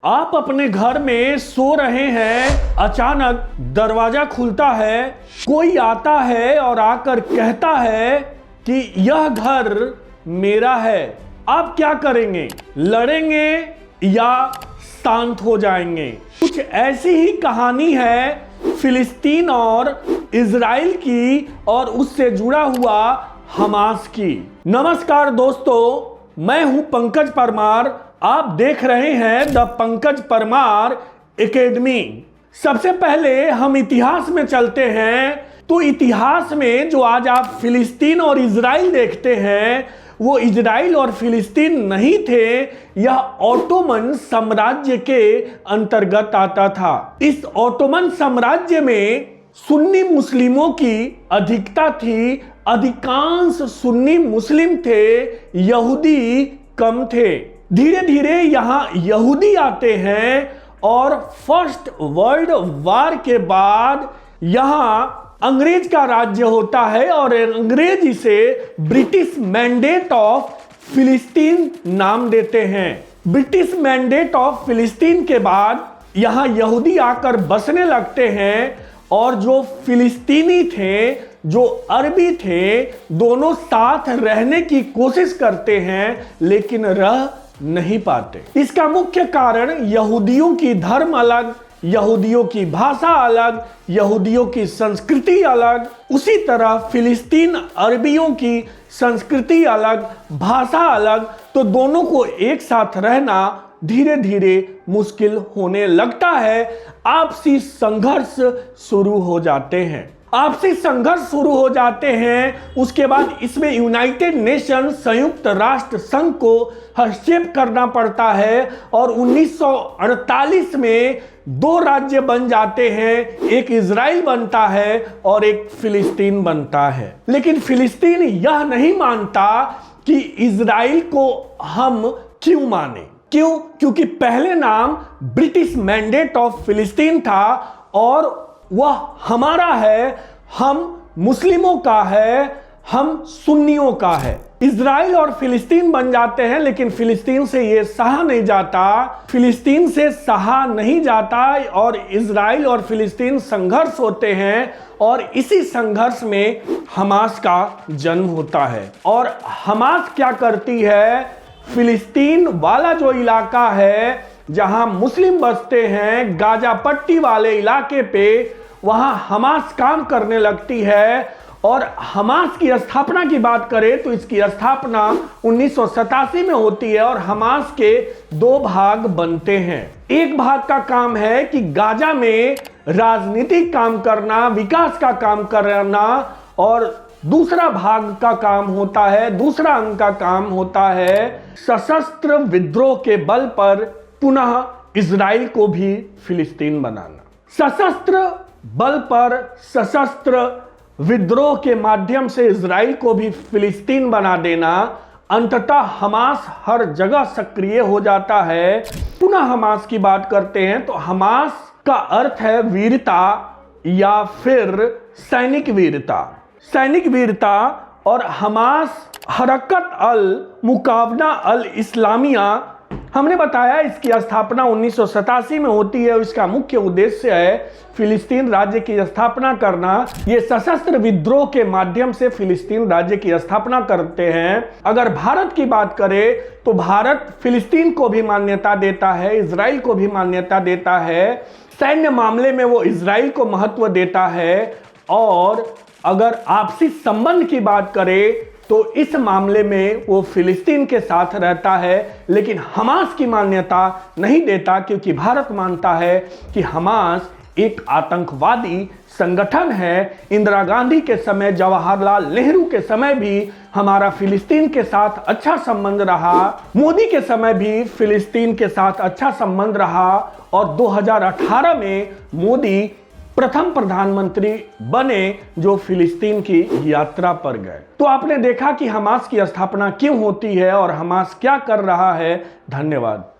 आप अपने घर में सो रहे हैं, अचानक दरवाजा खुलता है, कोई आता है और आकर कहता है कि यह घर मेरा है। आप क्या करेंगे? लड़ेंगे या शांत हो जाएंगे? कुछ ऐसी ही कहानी है फिलिस्तीन और इजराइल की और उससे जुड़ा हुआ हमास की। नमस्कार दोस्तों, मैं हूं पंकज परमार। आप देख रहे हैं द पंकज परमार एकेडमी। सबसे पहले हम इतिहास में चलते हैं। तो इतिहास में जो आज आप फिलिस्तीन और इजराइल देखते हैं, वो इजराइल और फिलिस्तीन नहीं थे, यह ऑटोमन साम्राज्य के अंतर्गत आता था। इस ऑटोमन साम्राज्य में सुन्नी मुस्लिमों की अधिकता थी। अधिकांश सुन्नी मुस्लिम थे, यहूदी कम थे। धीरे धीरे यहां यहूदी आते हैं और फर्स्ट वर्ल्ड वॉर के बाद यहां अंग्रेज का राज्य होता है और अंग्रेज इसे ब्रिटिश मैंडेट ऑफ फिलिस्तीन नाम देते हैं। ब्रिटिश मैंडेट ऑफ फिलिस्तीन के बाद यहां यहूदी आकर बसने लगते हैं और जो फिलिस्तीनी थे, जो अरबी थे, दोनों साथ रहने की कोशिश करते हैं लेकिन रह नहीं पाते। इसका मुख्य कारण यहूदियों की धर्म अलग, यहूदियों की भाषा अलग, यहूदियों की संस्कृति अलग। उसी तरह फिलिस्तीन अरबियों की संस्कृति अलग, भाषा अलग, तो दोनों को एक साथ रहना धीरे धीरे मुश्किल होने लगता है। आपसी संघर्ष शुरू हो जाते हैं। आपसी संघर्ष शुरू हो जाते हैं। उसके बाद इसमें यूनाइटेड नेशन, संयुक्त राष्ट्र संघ को हस्तक्षेप करना पड़ता है और 1948 में दो राज्य बन जाते हैं। एक इजराइल बनता है और एक फिलिस्तीन बनता है। लेकिन फिलिस्तीन यह नहीं मानता कि इजराइल को हम क्यों माने। क्यों? क्योंकि पहले नाम ब्रिटिश मैंडेट ऑफ फिलिस्तीन था और वह हमारा है, हम मुस्लिमों का है, हम सुन्नियों का है। इजराइल और फिलिस्तीन बन जाते हैं, लेकिन फिलिस्तीन से ये सहा नहीं जाता। फिलिस्तीन से सहा नहीं जाता और इजराइल और फिलिस्तीन संघर्ष होते हैं और इसी संघर्ष में हमास का जन्म होता है। और हमास क्या करती है? फिलिस्तीन वाला जो इलाका है जहां मुस्लिम बसते हैं, गाजा पट्टी वाले इलाके पे, वहां हमास काम करने लगती है। और हमास की स्थापना की बात करें तो इसकी स्थापना 1987 में होती है और हमास के दो भाग बनते हैं। एक भाग का काम है कि गाजा में राजनीतिक काम करना, विकास का काम करना, और दूसरा भाग का काम होता है, दूसरा अंग का काम होता है सशस्त्र विद्रोह के बल पर पुनः इजराइल को भी फिलिस्तीन बनाना। सशस्त्र बल पर सशस्त्र विद्रोह के माध्यम से इजराइल को भी फिलिस्तीन बना देना। अंततः हमास हर जगह सक्रिय हो जाता है। पुनः हमास की बात करते हैं तो हमास का अर्थ है वीरता या फिर सैनिक वीरता। सैनिक वीरता। और हमास हरकत अल मुकावना अल इस्लामिया, हमने बताया इसकी स्थापना 1987 में होती है। इसका मुख्य उद्देश्य है फिलिस्तीन राज्य की स्थापना करना। ये सशस्त्र विद्रोह के माध्यम से फिलिस्तीन राज्य की स्थापना करते हैं। अगर भारत की बात करें तो भारत फिलिस्तीन को भी मान्यता देता है, इजराइल को भी मान्यता देता है। सैन्य मामले में वो इजराइल को महत्व देता है। और अगर आपसी संबंध की बात करें तो इस मामले में वो फिलिस्तीन के साथ रहता है, लेकिन हमास की मान्यता नहीं देता, क्योंकि भारत मानता है कि हमास एक आतंकवादी संगठन है। इंदिरा गांधी के समय, जवाहरलाल नेहरू के समय भी हमारा फिलिस्तीन के साथ अच्छा संबंध रहा। मोदी के समय भी फिलिस्तीन के साथ अच्छा संबंध रहा और 2018 में मोदी प्रथम प्रधानमंत्री बने जो फिलिस्तीन की यात्रा पर गए। तो आपने देखा कि हमास की स्थापना क्यों होती है और हमास क्या कर रहा है। धन्यवाद।